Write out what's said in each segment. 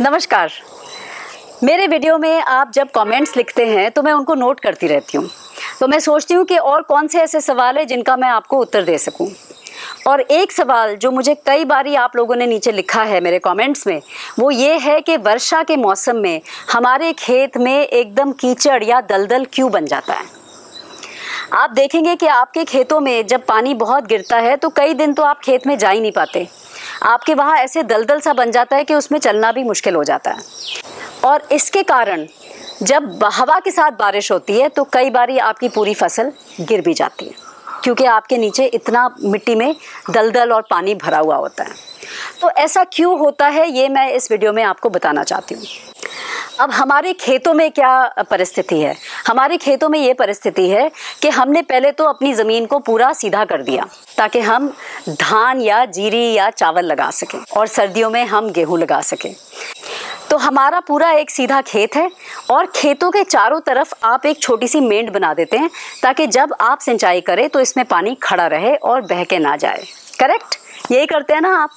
नमस्कार। मेरे वीडियो में आप जब कमेंट्स लिखते हैं तो मैं उनको नोट करती रहती हूँ। तो मैं सोचती हूँ कि और कौन से ऐसे सवाल हैं जिनका मैं आपको उत्तर दे सकूँ। और एक सवाल जो मुझे कई बारी आप लोगों ने नीचे लिखा है मेरे कमेंट्स में, वो ये है कि वर्षा के मौसम में हमारे खेत में एकदम कीचड़ या दलदल क्यों बन जाता है। आप देखेंगे कि आपके खेतों में जब पानी बहुत गिरता है तो कई दिन तो आप खेत में जा ही नहीं पाते। आपके वहाँ ऐसे दलदल सा बन जाता है कि उसमें चलना भी मुश्किल हो जाता है। और इसके कारण जब हवा के साथ बारिश होती है तो कई बारी आपकी पूरी फसल गिर भी जाती है, क्योंकि आपके नीचे इतना मिट्टी में दलदल और पानी भरा हुआ होता है। तो ऐसा क्यों होता है ये मैं इस वीडियो में आपको बताना चाहती हूँ। अब हमारे खेतों में क्या परिस्थिति है? हमारे खेतों में ये परिस्थिति है कि हमने पहले तो अपनी ज़मीन को पूरा सीधा कर दिया ताकि हम धान या जीरी या चावल लगा सकें और सर्दियों में हम गेहूं लगा सकें। तो हमारा पूरा एक सीधा खेत है और खेतों के चारों तरफ आप एक छोटी सी मेंढ बना देते हैं ताकि जब आप सिंचाई करें तो इसमें पानी खड़ा रहे और बह के ना जाए। करेक्ट? यही करते हैं ना आप।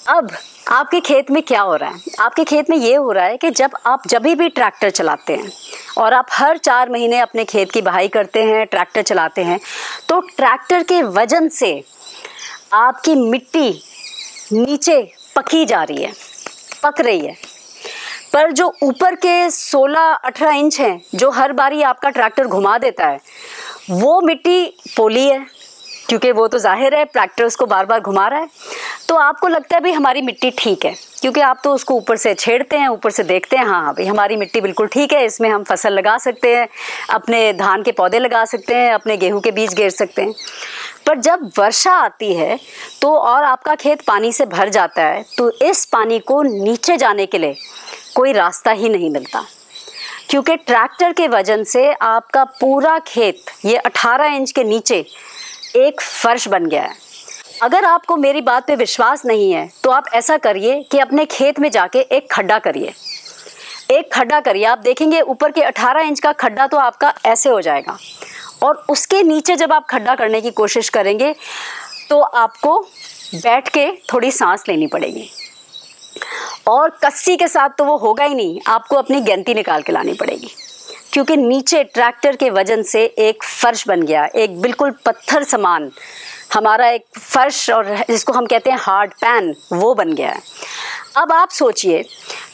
अब आपके खेत में क्या हो रहा है? आपके खेत में ये हो रहा है कि जब भी ट्रैक्टर चलाते हैं और आप हर 4 महीने अपने खेत की बहाई करते हैं, ट्रैक्टर चलाते हैं, तो ट्रैक्टर के वजन से आपकी मिट्टी नीचे पकी जा रही है, पक रही है। पर जो ऊपर के 16-18 इंच हैं जो हर बारी आपका ट्रैक्टर घुमा देता है, वो मिट्टी पोली है, क्योंकि वो तो जाहिर है ट्रैक्टर उसको बार बार घुमा रहा है। तो आपको लगता है भाई हमारी मिट्टी ठीक है, क्योंकि आप तो उसको ऊपर से छेड़ते हैं, ऊपर से देखते हैं, हाँ भाई हमारी मिट्टी बिल्कुल ठीक है, इसमें हम फसल लगा सकते हैं, अपने धान के पौधे लगा सकते हैं, अपने गेहूं के बीज गेर सकते हैं। पर जब वर्षा आती है तो और आपका खेत पानी से भर जाता है तो इस पानी को नीचे जाने के लिए कोई रास्ता ही नहीं मिलता, क्योंकि ट्रैक्टर के वजन से आपका पूरा खेत ये 18 इंच के नीचे एक फर्श बन गया है। अगर आपको मेरी बात पे विश्वास नहीं है तो आप ऐसा करिए कि अपने खेत में जाके एक खड्डा करिए। एक खड्डा करिए, आप देखेंगे ऊपर के 18 इंच का खड्डा तो आपका ऐसे हो जाएगा, और उसके नीचे जब आप खड्डा करने की कोशिश करेंगे तो आपको बैठ के थोड़ी सांस लेनी पड़ेगी, और कस्सी के साथ तो वो होगा ही नहीं, आपको अपनी गैंती निकाल के लानी पड़ेगी, क्योंकि नीचे ट्रैक्टर के वजन से एक फर्श बन गया, एक बिल्कुल पत्थर समान हमारा एक फर्श, और जिसको हम कहते हैं हार्ड पैन, वो बन गया है। अब आप सोचिए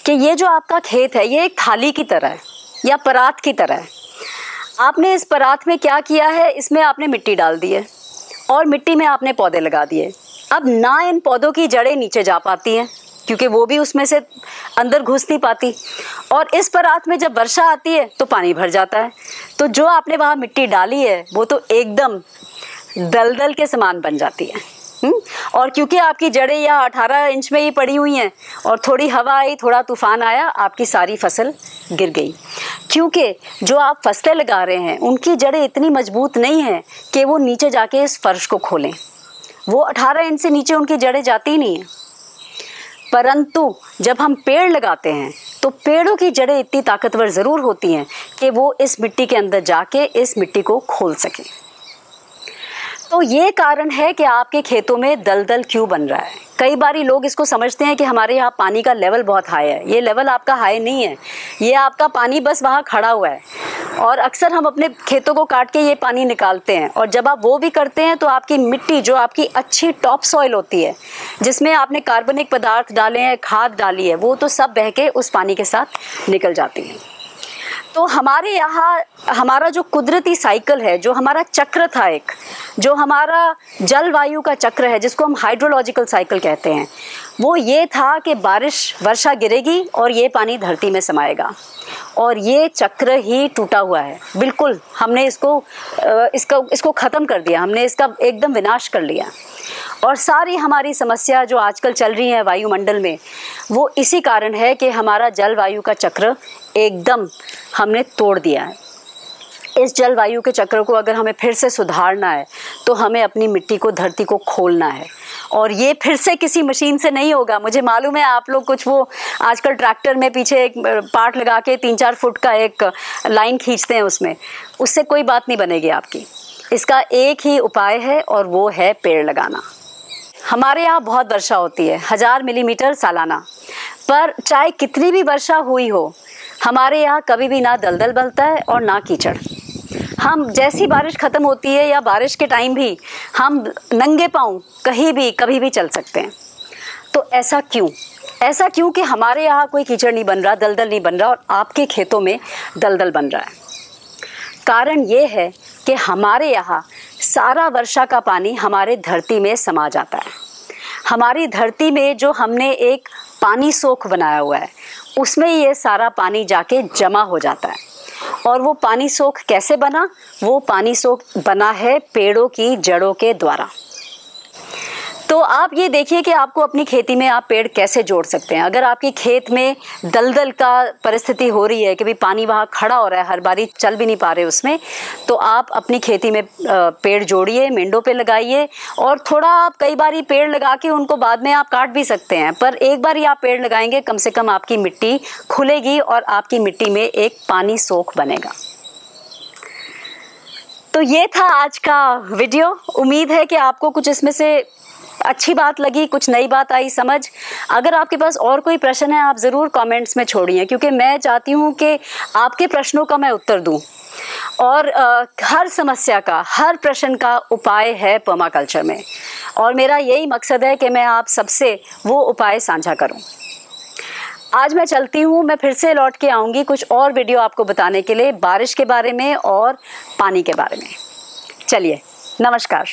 कि ये जो आपका खेत है ये एक थाली की तरह है या परात की तरह है। आपने इस परात में क्या किया है, इसमें आपने मिट्टी डाल दी है और मिट्टी में आपने पौधे लगा दिए। अब ना इन पौधों की जड़ें नीचे जा पाती हैं, क्योंकि वो भी उसमें से अंदर घुस नहीं पाती, और इस परात में जब वर्षा आती है तो पानी भर जाता है। तो जो आपने वहाँ मिट्टी डाली है वो तो एकदम दलदल के समान बन जाती है। और क्योंकि आपकी जड़ें या 18 इंच में ही पड़ी हुई हैं और थोड़ी हवा आई, थोड़ा तूफान आया, आपकी सारी फसल गिर गई। क्योंकि जो आप फसलें लगा रहे हैं उनकी जड़ें इतनी मजबूत नहीं हैं कि वो नीचे जाके इस फर्श को खोलें। वो 18 इंच से नीचे उनकी जड़ें जाती ही नहीं हैं। परंतु जब हम पेड़ लगाते हैं तो पेड़ों की जड़ें इतनी ताकतवर ज़रूर होती हैं कि वो इस मिट्टी के अंदर जाके इस मिट्टी को खोल सकें। तो ये कारण है कि आपके खेतों में दलदल क्यों बन रहा है। कई बारी लोग इसको समझते हैं कि हमारे यहाँ पानी का लेवल बहुत हाई है। ये लेवल आपका हाई नहीं है, ये आपका पानी बस वहाँ खड़ा हुआ है, और अक्सर हम अपने खेतों को काट के ये पानी निकालते हैं, और जब आप वो भी करते हैं तो आपकी मिट्टी जो आपकी अच्छी टॉप सॉइल होती है, जिसमें आपने कार्बनिक पदार्थ डाले हैं, खाद डाली है, वो तो सब बह के उस पानी के साथ निकल जाती है। तो हमारे यहाँ हमारा जो कुदरती साइकिल है, जो हमारा चक्र था, एक जो हमारा जलवायु का चक्र है जिसको हम हाइड्रोलॉजिकल साइकिल कहते हैं, वो ये था कि वर्षा गिरेगी और ये पानी धरती में समाएगा, और ये चक्र ही टूटा हुआ है बिल्कुल। हमने इसको ख़त्म कर दिया, हमने इसका एकदम विनाश कर लिया। और सारी हमारी समस्या जो आजकल चल रही है वायुमंडल में, वो इसी कारण है कि हमारा जलवायु का चक्र एकदम हमने तोड़ दिया है। इस जलवायु के चक्र को अगर हमें फिर से सुधारना है तो हमें अपनी मिट्टी को, धरती को खोलना है, और ये फिर से किसी मशीन से नहीं होगा। मुझे मालूम है आप लोग कुछ वो आजकल ट्रैक्टर में पीछे एक पार्ट लगा के 3-4 फुट का एक लाइन खींचते हैं, उससे कोई बात नहीं बनेगी आपकी। इसका एक ही उपाय है और वो है पेड़ लगाना। हमारे यहाँ बहुत वर्षा होती है, 1000 मिलीमीटर सालाना। पर चाहे कितनी भी वर्षा हुई हो, हमारे यहाँ कभी भी ना दलदल बनता है और ना कीचड़। हम जैसी बारिश ख़त्म होती है या बारिश के टाइम भी हम नंगे पाँव कहीं भी कभी भी चल सकते हैं। तो ऐसा क्यों? ऐसा क्यों कि हमारे यहाँ कोई कीचड़ नहीं बन रहा, दलदल नहीं बन रहा और आपके खेतों में दलदल बन रहा है? कारण ये है कि हमारे यहाँ सारा वर्षा का पानी हमारे धरती में समा जाता है। हमारी धरती में जो हमने एक पानी सोख बनाया हुआ है, उसमें ये सारा पानी जाके जमा हो जाता है। और वो पानी सोख कैसे बना? वो पानी सोख बना है पेड़ों की जड़ों के द्वारा। तो आप ये देखिए कि आपको अपनी खेती में आप पेड़ कैसे जोड़ सकते हैं। अगर आपकी खेत में दलदल का परिस्थिति हो रही है कि भाई पानी वहाँ खड़ा हो रहा है, हर बारी चल भी नहीं पा रहे उसमें, तो आप अपनी खेती में पेड़ जोड़िए, मेंढों पे लगाइए। और थोड़ा आप कई बारी पेड़ लगा के उनको बाद में आप काट भी सकते हैं, पर एक बार ही आप पेड़ लगाएंगे, कम से कम आपकी मिट्टी खुलेगी और आपकी मिट्टी में एक पानी सोख बनेगा। तो ये था आज का वीडियो। उम्मीद है कि आपको कुछ इसमें से अच्छी बात लगी, कुछ नई बात आई समझ। अगर आपके पास और कोई प्रश्न है, आप ज़रूर कमेंट्स में छोड़िए, क्योंकि मैं चाहती हूँ कि आपके प्रश्नों का मैं उत्तर दूँ। और हर समस्या का, हर प्रश्न का उपाय है पर्माकल्चर में, और मेरा यही मकसद है कि मैं आप सबसे वो उपाय साझा करूँ। आज मैं चलती हूँ, मैं फिर से लौट के आऊँगी कुछ और वीडियो आपको बताने के लिए, बारिश के बारे में और पानी के बारे में। चलिए, नमस्कार।